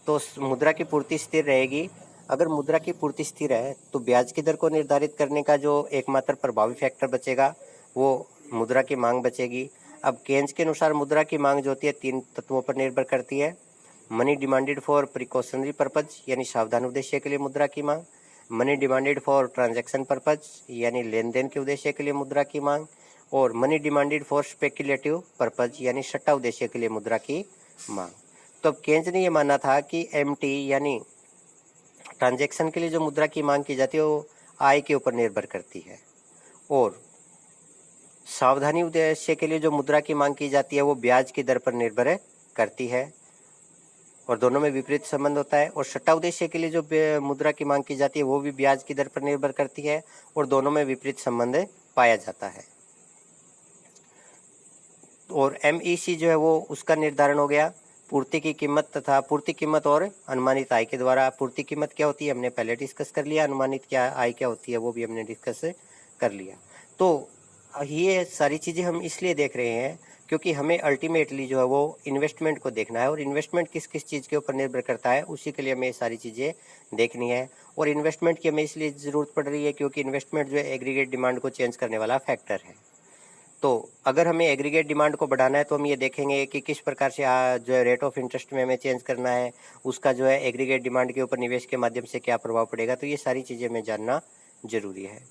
तो मुद्रा की पूर्ति स्थिर रहेगी। अगर मुद्रा की पूर्ति स्थिर है तो ब्याज की दर को निर्धारित करने का जो एकमात्र प्रभावी फैक्टर बचेगा वो मुद्रा की मांग बचेगी। अब केंद्र के अनुसार मुद्रा की मांग जो होती है तीन तत्वों पर निर्भर करती है, money demanded for precautionary purpose यानी सावधान उद्देश्य के लिए मुद्रा की मांग, money demanded for transaction purpose यानी लेन देन के उद्देश्य के लिए मुद्रा की मांग, और money demanded for speculative purpose यानी सट्टा उद्देश्य के लिए मुद्रा की मांग। तो अब केंद्र ने यह माना था कि MT यानी ट्रांजैक्शन के लिए जो मुद्रा की मांग की जाती है वो आय के ऊपर निर्भर करती है। और सावधानी उद्देश्य के लिए जो मुद्रा की मांग की जाती है वो ब्याज की दर पर निर्भर करती है और दोनों में विपरीत संबंध होता है। और सट्टा उद्देश्य के लिए जो मुद्रा की मांग की जाती है वो भी ब्याज की दर पर निर्भर करती है और दोनों में विपरीत संबंध पाया जाता है। और MEC जो है वो उसका निर्धारण हो गया पूर्ति की कीमत तथा पूर्ति कीमत और अनुमानित आय के द्वारा। पूर्ति कीमत क्या होती है हमने पहले डिस्कस कर लिया, अनुमानित क्या आय क्या होती है वो भी हमने डिस्कस कर लिया। तो ये सारी चीज़ें हम इसलिए देख रहे हैं क्योंकि हमें अल्टीमेटली जो है वो इन्वेस्टमेंट को देखना है और इन्वेस्टमेंट किस किस चीज़ के ऊपर निर्भर करता है उसी के लिए हमें ये सारी चीज़ें देखनी है। और इन्वेस्टमेंट की हमें इसलिए ज़रूरत पड़ रही है क्योंकि इन्वेस्टमेंट जो है एग्रीगेट डिमांड को चेंज करने वाला फैक्टर है। तो अगर हमें एग्रीगेट डिमांड को बढ़ाना है तो हम ये देखेंगे कि किस प्रकार से जो है रेट ऑफ इंटरेस्ट में हमें चेंज करना है, उसका जो है एग्रीगेट डिमांड के ऊपर निवेश के माध्यम से क्या प्रभाव पड़ेगा। तो ये सारी चीज़ें हमें जानना जरूरी है।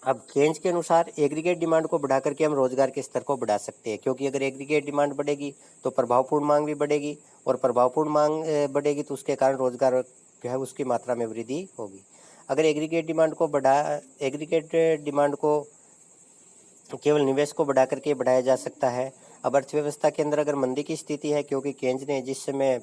अब केन्ज के अनुसार एग्रीगेट डिमांड को बढ़ा करके हम रोजगार के स्तर को बढ़ा सकते हैं, क्योंकि अगर एग्रीगेट डिमांड बढ़ेगी तो प्रभावपूर्ण मांग भी बढ़ेगी और प्रभावपूर्ण मांग बढ़ेगी तो उसके कारण रोजगार जो है उसकी मात्रा में वृद्धि होगी। अगर एग्रीगेट डिमांड को केवल निवेश को बढ़ा करके बढ़ाया जा सकता है। अब अर्थव्यवस्था के अंदर अगर मंदी की स्थिति है, क्योंकि केन्ज ने जिस समय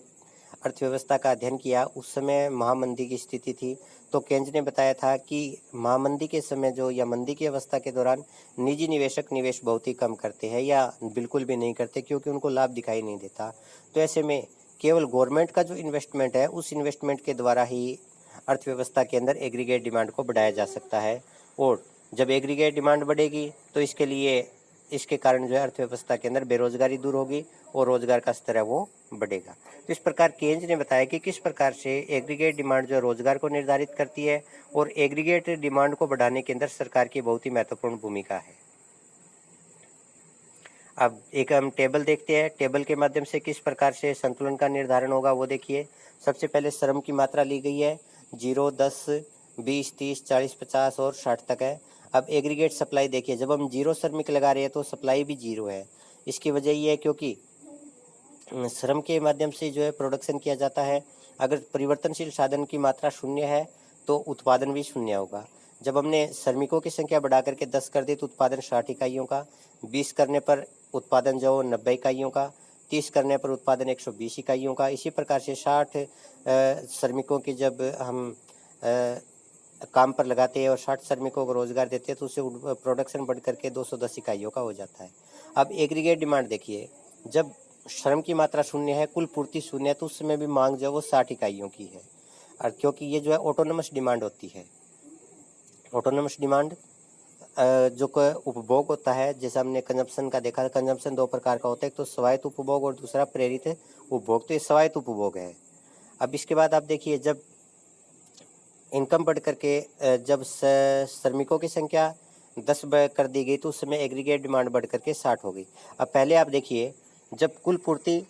अर्थव्यवस्था का अध्ययन किया उस समय महामंदी की स्थिति थी, तो केन्ज ने बताया था कि महामंदी के समय जो या मंदी की अवस्था के दौरान निजी निवेशक निवेश बहुत ही कम करते हैं या बिल्कुल भी नहीं करते, क्योंकि उनको लाभ दिखाई नहीं देता। तो ऐसे में केवल गवर्नमेंट का जो इन्वेस्टमेंट है उस इन्वेस्टमेंट के द्वारा ही अर्थव्यवस्था के अंदर एग्रीगेट डिमांड को बढ़ाया जा सकता है। और जब एग्रीगेट डिमांड बढ़ेगी तो इसके कारण जो है अर्थव्यवस्था के अंदर बेरोजगारी दूर होगी और रोजगार का स्तर है वो बढ़ेगा। तो इस प्रकार केन्ज ने बताया कि किस प्रकार से एग्रीगेट डिमांड जो है रोजगार को निर्धारित करती है और एग्रीगेट डिमांड को बढ़ाने के अंदर सरकार की बहुत ही महत्वपूर्ण भूमिका है। अब एक हम टेबल देखते हैं, टेबल के माध्यम से किस प्रकार से संतुलन का निर्धारण होगा वो देखिए। सबसे पहले श्रम की मात्रा ली गई है 0, 10, 20, 30, 40, 50 और 60 तक है। अब एग्रीगेट सप्लाई देखिए, जब हम 0 श्रमिक लगा रहे हैं तो सप्लाई भी 0 है। इसकी वजह ये है क्योंकि श्रम के माध्यम से जो है प्रोडक्शन किया जाता है। अगर परिवर्तनशील साधन की मात्रा 0 है तो उत्पादन भी 0 होगा। जब हमने श्रमिकों की संख्या बढ़ा करके 10 कर दी तो उत्पादन 60 इकाइयों का, 20 करने पर उत्पादन जो 90 इकाइयों का, 30 करने पर उत्पादन 120 इकाइयों का। इसी प्रकार से 60 श्रमिकों की जब हम काम पर लगाते हैं और 60 श्रमिकों को रोजगार देते हैं तो उससे प्रोडक्शन बढ़ करके 210 इकाइयों का हो जाता है। अब एग्रीगेट डिमांड देखिए, जब श्रम की मात्रा 0 है, कुल पूर्ति 0 है, तो उस समय भी मांग जो है वो 60 इकाइयों की है। और क्योंकि ये जो है ऑटोनोमस डिमांड होती है, ऑटोनोमस डिमांड जो उपभोग होता है, जैसे हमने कंजम्पशन का देखा, कंजम्पशन 2 प्रकार का होता है, एक तो स्वायत्त उपभोग और दूसरा प्रेरित उपभोग। तो ये स्वायत्त उपभोग है। अब इसके बाद आप देखिए, जब इनकम बढ़ करके जब श्रमिकों की संख्या 10 कर दी गई तो उस समय एग्रीगेट डिमांड बढ़ करके 60 हो गई। अब पहले आप देखिए, जब कुल पूर्ति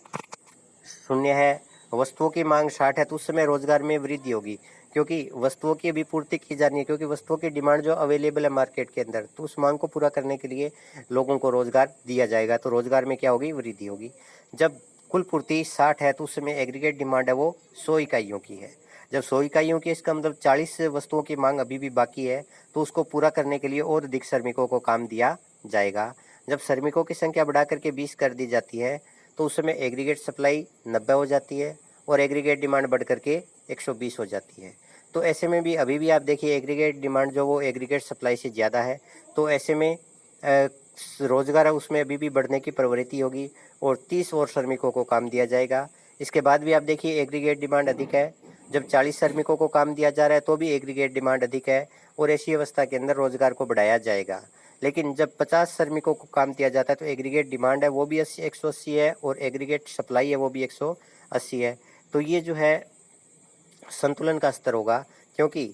0 है, वस्तुओं की मांग 60 है, तो उस समय रोजगार में वृद्धि होगी, क्योंकि वस्तुओं की भी पूर्ति की जानी है, क्योंकि वस्तुओं की डिमांड जो अवेलेबल है मार्केट के अंदर, तो उस मांग को पूरा करने के लिए लोगों को रोजगार दिया जाएगा, तो रोजगार में क्या होगी, वृद्धि होगी। जब कुल पूर्ति 60 है तो उस समय एग्रीगेट डिमांड है वो 100 इकाइयों की है। जब 100 इकाइयों की, इसका मतलब 40 वस्तुओं की मांग अभी भी बाकी है, तो उसको पूरा करने के लिए और अधिक श्रमिकों को काम दिया जाएगा। जब श्रमिकों की संख्या बढ़ा करके 20 कर दी जाती है तो उस समय एग्रीगेट सप्लाई 90 हो जाती है और एग्रीगेट डिमांड बढ़ करके 120 हो जाती है। तो ऐसे में भी अभी भी आप देखिए एग्रीगेट डिमांड जो वो एग्रीगेट सप्लाई से ज़्यादा है, तो ऐसे में रोजगार है उसमें अभी भी बढ़ने की प्रवृत्ति होगी और 30 और श्रमिकों को काम दिया जाएगा। इसके बाद भी आप देखिए एग्रीगेट डिमांड अधिक है, जब 40 श्रमिकों को काम दिया जा रहा है तो भी एग्रीगेट डिमांड अधिक है और ऐसी अवस्था के अंदर रोजगार को बढ़ाया जाएगा। लेकिन जब 50 श्रमिकों को काम दिया जाता है तो एग्रीगेट डिमांड है वो भी 180 है और एग्रीगेट सप्लाई है वो भी 180 है। तो ये जो है संतुलन का स्तर होगा, क्योंकि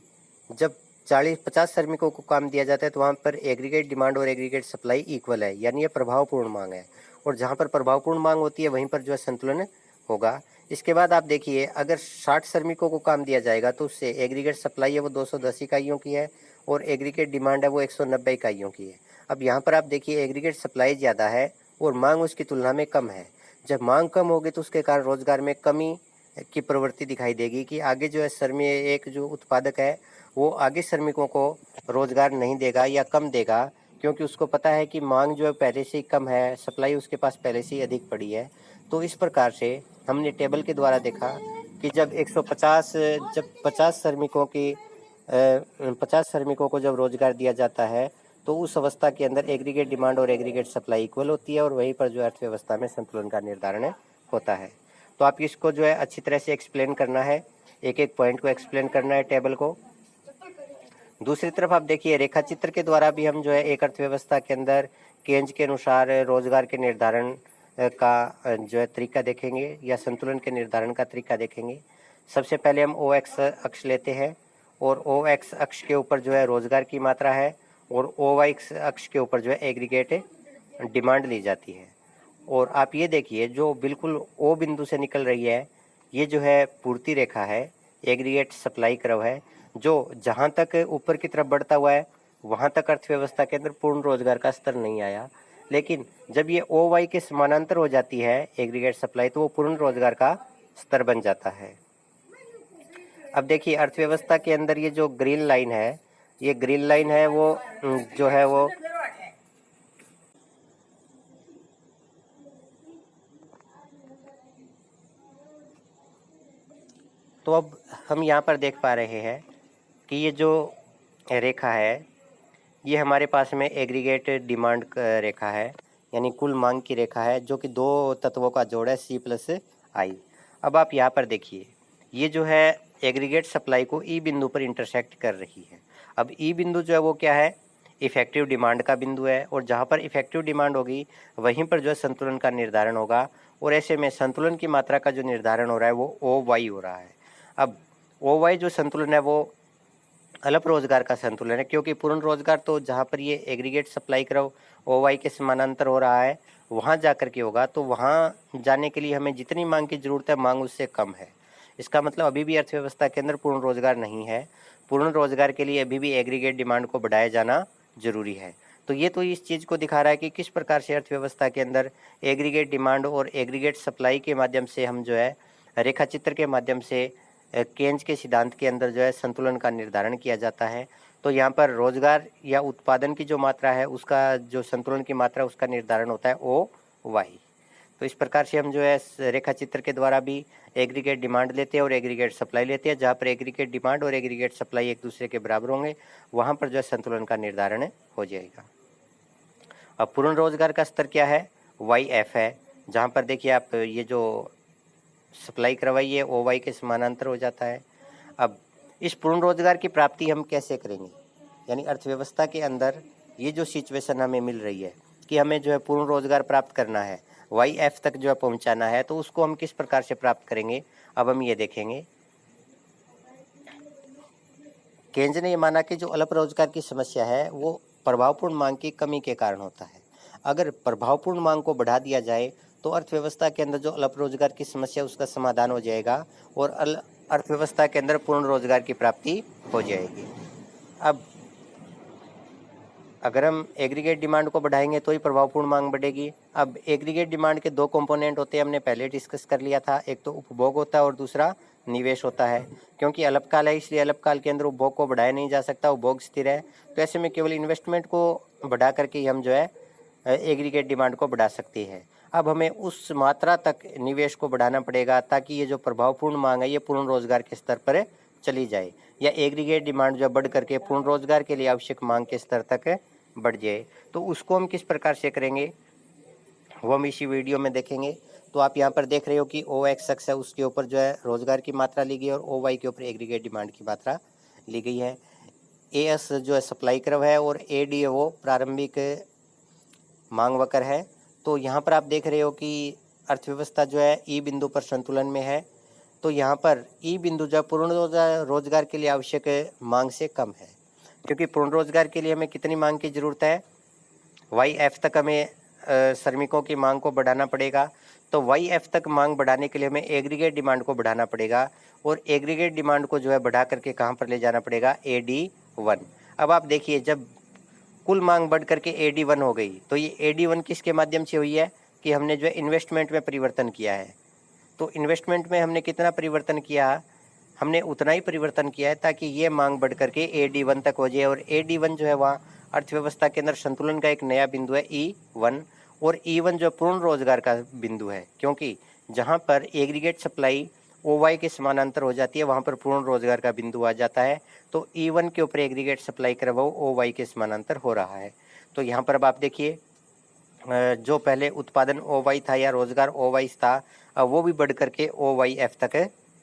जब 40-50 श्रमिकों को काम दिया जाता है तो वहाँ पर एग्रीगेट डिमांड और एग्रीगेट सप्लाई इक्वल है, यानी ये प्रभावपूर्ण मांग है, और जहाँ पर प्रभावपूर्ण मांग होती है वहीं पर जो है संतुलन होगा। इसके बाद आप देखिए, अगर 60 श्रमिकों को काम दिया जाएगा तो उससे एग्रीगेट सप्लाई है वो 210 इकाइयों की है और एग्रीगेट डिमांड है वो 190 इकाइयों की है। अब यहाँ पर आप देखिए एग्रीगेट सप्लाई ज़्यादा है और मांग उसकी तुलना में कम है। जब मांग कम होगी तो उसके कारण रोजगार में कमी की प्रवृत्ति दिखाई देगी कि आगे जो है श्रमिक एक जो उत्पादक है वो आगे श्रमिकों को रोजगार नहीं देगा या कम देगा, क्योंकि उसको पता है कि मांग जो है पहले से ही कम है, सप्लाई उसके पास पहले से ही अधिक पड़ी है। तो इस प्रकार से हमने टेबल के द्वारा देखा कि जब 50 श्रमिकों की 50 श्रमिकों को जब रोजगार दिया जाता है तो उस अवस्था के अंदर एग्रीगेट डिमांड और एग्रीगेट सप्लाई इक्वल होती है और वहीं पर जो अर्थव्यवस्था में संतुलन का निर्धारण होता है। तो आप इसको जो है अच्छी तरह से एक्सप्लेन करना है, एक एक पॉइंट को एक्सप्लेन करना है टेबल को। दूसरी तरफ आप देखिए रेखा चित्र के द्वारा भी हम जो है एक अर्थव्यवस्था के अंदर केंज के अनुसार रोजगार के निर्धारण का जो है तरीका देखेंगे या संतुलन के निर्धारण का तरीका देखेंगे। सबसे पहले हम ओ एक्स अक्ष लेते हैं और ओ एक्स अक्ष के ऊपर जो है रोजगार की मात्रा है और ओ वाई अक्ष के ऊपर जो है एग्रीगेट डिमांड ली जाती है। और आप ये देखिए जो बिल्कुल ओ बिंदु से निकल रही है ये जो है पूर्ति रेखा है, एग्रीगेट सप्लाई कर्व है, जो जहाँ तक ऊपर की तरफ बढ़ता हुआ है वहाँ तक अर्थव्यवस्था के अंदर पूर्ण रोजगार का स्तर नहीं आया, लेकिन जब ये ओ वाई के समानांतर हो जाती है एग्रीगेट सप्लाई तो वो पूर्ण रोजगार का स्तर बन जाता है। अब देखिए अर्थव्यवस्था के अंदर ये जो ग्रीन लाइन है, ये ग्रीन लाइन है वो जो है वो तो अब हम यहाँ पर देख पा रहे हैं कि ये जो रेखा है ये हमारे पास में एग्रीगेट डिमांड रेखा है, यानी कुल मांग की रेखा है जो कि दो तत्वों का जोड़ है C+I। अब आप यहाँ पर देखिए ये जो है एग्रीगेट सप्लाई को ई बिंदु पर इंटरसेक्ट कर रही है। अब ई बिंदु जो है वो क्या है, इफेक्टिव डिमांड का बिंदु है और जहाँ पर इफेक्टिव डिमांड होगी वहीं पर जो है संतुलन का निर्धारण होगा और ऐसे में संतुलन की मात्रा का जो निर्धारण हो रहा है वो ओ वाई हो रहा है। अब ओ वाई जो संतुलन है वो अल्प रोजगार का संतुलन है, क्योंकि पूर्ण रोजगार तो जहाँ पर ये aggregate supply curve O Y के समानांतर हो रहा है वहाँ जा कर के होगा, तो वहाँ जाने के लिए हमें जितनी मांग की ज़रूरत है मांग उससे कम है। इसका मतलब अभी भी अर्थव्यवस्था के अंदर पूर्ण रोजगार नहीं है। पूर्ण रोजगार के लिए अभी भी एग्रीगेट डिमांड को बढ़ाया जाना जरूरी है। तो ये तो इस चीज़ को दिखा रहा है कि किस प्रकार से अर्थव्यवस्था के अंदर एग्रीगेट डिमांड और एग्रीगेट सप्लाई के माध्यम से हम जो है रेखा चित्र के माध्यम से केंज के सिद्धांत के अंदर जो है संतुलन का निर्धारण किया जाता है। तो यहाँ पर रोजगार या उत्पादन की जो मात्रा है उसका जो संतुलन की मात्रा उसका निर्धारण होता है ओ वाई। तो इस प्रकार से हम जो है रेखा चित्र के द्वारा भी एग्रीगेट डिमांड लेते हैं और एग्रीगेट सप्लाई लेते हैं। जहाँ पर एग्रीगेट डिमांड और एग्रीगेट सप्लाई एक दूसरे के बराबर होंगे वहाँ पर जो है संतुलन का निर्धारण हो जाएगा। अब पूर्ण रोजगार का स्तर क्या है, वाई एफ है, जहाँ पर देखिए आप ये जो सप्लाई करवाई है ओ वाई के समानांतर हो जाता है। अब इस पूर्ण रोजगार की प्राप्ति हम कैसे करेंगे, यानी अर्थव्यवस्था के अंदर ये जो सिचुएशन हमें मिल रही है कि हमें जो है पूर्ण रोजगार प्राप्त करना है, वाई एफ तक जो है पहुंचाना है, तो उसको हम किस प्रकार से प्राप्त करेंगे अब हम ये देखेंगे। केंज ने ये माना कि जो अल्प रोजगार की समस्या है वो प्रभावपूर्ण मांग की कमी के कारण होता है। अगर प्रभावपूर्ण मांग को बढ़ा दिया जाए तो अर्थव्यवस्था के अंदर जो अल्प रोजगार की समस्या उसका समाधान हो जाएगा और अर्थव्यवस्था के अंदर पूर्ण रोजगार की प्राप्ति हो जाएगी। अब अगर हम एग्रीगेट डिमांड को बढ़ाएंगे तो ही प्रभावपूर्ण मांग बढ़ेगी। अब एग्रीगेट डिमांड के दो कंपोनेंट होते हैं, हमने पहले डिस्कस कर लिया था, एक तो उपभोग होता है और दूसरा निवेश होता है। क्योंकि अल्पकाल है इसलिए अल्पकाल के अंदर उपभोग को बढ़ाया नहीं जा सकता, उपभोग स्थिर है, तो ऐसे में केवल इन्वेस्टमेंट को बढ़ा करके हम जो है एग्रीगेट डिमांड को बढ़ा सकते हैं। अब हमें उस मात्रा तक निवेश को बढ़ाना पड़ेगा ताकि ये जो प्रभावपूर्ण मांग है ये पूर्ण रोजगार के स्तर पर चली जाए या एग्रीगेट डिमांड जो बढ़ करके पूर्ण रोजगार के लिए आवश्यक मांग के स्तर तक बढ़ जाए। तो उसको हम किस प्रकार से करेंगे वो हम इसी वीडियो में देखेंगे। तो आप यहाँ पर देख रहे हो कि ओ एक्स अक्ष है उसके ऊपर जो है रोजगार की मात्रा ली गई है और ओ वाई के ऊपर एग्रीगेट डिमांड की मात्रा ली गई है। ए एस जो है सप्लाई कर्व है और ए डी वो प्रारंभिक मांग वक्र है। तो यहाँ पर आप देख रहे हो कि अर्थव्यवस्था जो है ई बिंदु पर संतुलन में है। तो यहाँ पर ई बिंदु जो पूर्ण रोजगार के लिए आवश्यक मांग से कम है, क्योंकि पूर्ण रोजगार के लिए हमें कितनी मांग की जरूरत है, वाई एफ तक हमें श्रमिकों की मांग को बढ़ाना पड़ेगा। तो वाई एफ तक मांग बढ़ाने के लिए हमें एग्रीगेट डिमांड को बढ़ाना पड़ेगा और एग्रीगेट डिमांड को जो है बढ़ा करके कहाँ पर ले जाना पड़ेगा, AD1। अब आप देखिए जब कुल मांग बढ़ करके AD1 हो गई तो ये AD1 किसके माध्यम से हुई है कि हमने जो है इन्वेस्टमेंट में परिवर्तन किया है। तो इन्वेस्टमेंट में हमने कितना परिवर्तन किया, हमने उतना ही परिवर्तन किया है ताकि ये मांग बढ़ करके AD1 तक हो जाए। और AD1 जो है वहाँ अर्थव्यवस्था के अंदर संतुलन का एक नया बिंदु है E1, और E1 जो पूर्ण रोजगार का बिंदु है, क्योंकि जहाँ पर एग्रीगेट सप्लाई OY के समानांतर हो जाती है वहाँ पर पूर्ण रोजगार का बिंदु आ जाता है। तो E1 के ऊपर एग्रीगेट सप्लाई करवाओ OY के समानांतर हो रहा है। तो यहाँ पर अब आप देखिए जो पहले उत्पादन OY था या रोजगार OY था, वो भी बढ़ करके OYF तक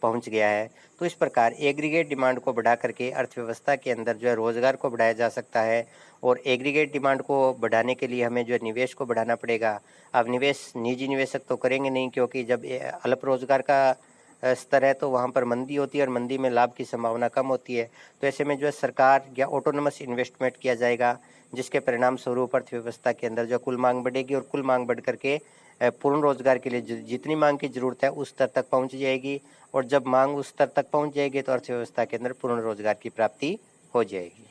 पहुंच गया है। तो इस प्रकार एग्रीगेट डिमांड को बढ़ा करके अर्थव्यवस्था के अंदर जो है रोजगार को बढ़ाया जा सकता है। और एग्रीगेट डिमांड को बढ़ाने के लिए हमें जो है निवेश को बढ़ाना पड़ेगा। अब निवेश निजी निवेशक तो करेंगे नहीं, क्योंकि जब अल्प रोजगार का स्तर है तो वहाँ पर मंदी होती है और मंदी में लाभ की संभावना कम होती है। तो ऐसे में जो है सरकार या ऑटोनोमस इन्वेस्टमेंट किया जाएगा, जिसके परिणाम स्वरूप अर्थव्यवस्था के अंदर जो कुल मांग बढ़ेगी और कुल मांग बढ़ करके पूर्ण रोजगार के लिए जितनी मांग की जरूरत है उस स्तर तक पहुंच जाएगी। और जब मांग उस स्तर तक पहुंच जाएगी तो अर्थव्यवस्था के अंदर पूर्ण रोजगार की प्राप्ति हो जाएगी।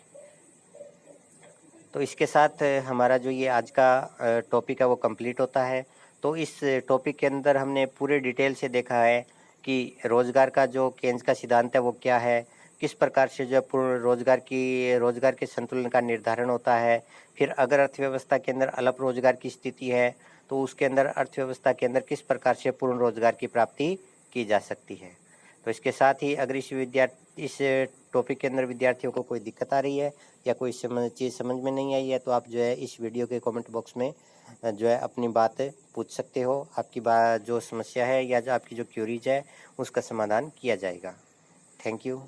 तो इसके साथ हमारा जो ये आज का टॉपिक है वो कंप्लीट होता है। तो इस टॉपिक के अंदर हमने पूरे डिटेल से देखा है कि रोजगार का जो केन्स का सिद्धांत है वो क्या है, किस प्रकार से जो पूर्ण रोजगार के संतुलन का निर्धारण होता है। फिर अगर अर्थव्यवस्था के अंदर अल्प रोजगार की स्थिति है तो उसके अंदर अर्थव्यवस्था के अंदर किस प्रकार से पूर्ण रोजगार की प्राप्ति की जा सकती है। तो इसके साथ ही अगर इस टॉपिक के अंदर विद्यार्थियों को कोई दिक्कत आ रही है या कोई चीज़ समझ में नहीं आई है तो आप जो है इस वीडियो के कमेंट बॉक्स में जो है अपनी बात पूछ सकते हो। आपकी बात जो समस्या है या जो आपकी जो क्यूरीज है उसका समाधान किया जाएगा। Thank you.